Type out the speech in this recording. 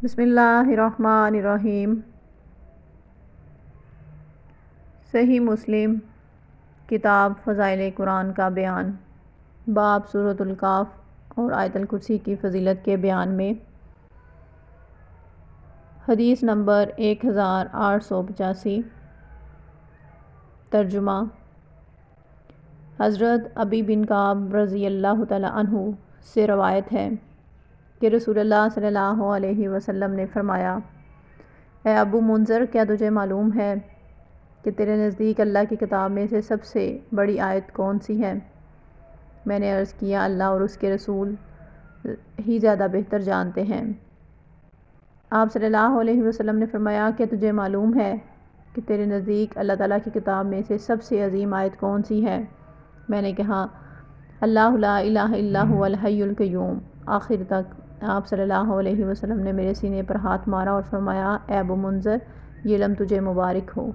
بسم اللہ الرحمن الرحیم۔ صحیح مسلم کتاب فضائل قرآن کا بیان، باب سورۃ الکاف اور آیت الکرسی کی فضیلت کے بیان میں۔ حدیث نمبر 1885۔ ترجمہ۔ حضرت ابی بن کعب رضی اللہ تعالی عنہ سے روایت ہے کہ رسول اللہ صلی اللہ علیہ وسلم نے فرمایا، اے ابو منذر، کیا تجھے معلوم ہے کہ تیرے نزدیک اللہ کی کتاب میں سے سب سے بڑی آیت کون سی ہے؟ میں نے عرض کیا، اللہ اور اس کے رسول ہی زیادہ بہتر جانتے ہیں۔ آپ صلی اللہ علیہ وسلم نے فرمایا، کیا تجھے معلوم ہے کہ تیرے نزدیک اللہ تعالیٰ کی کتاب میں سے سب سے عظیم آیت کون سی ہے؟ میں نے کہا، اللہ لا الہ الا هو الحی القیوم، آخر تک۔ آپ صلی اللہ علیہ وسلم نے میرے سینے پر ہاتھ مارا اور فرمایا، اے ابو منذر، یہ علم تجھے مبارک ہو۔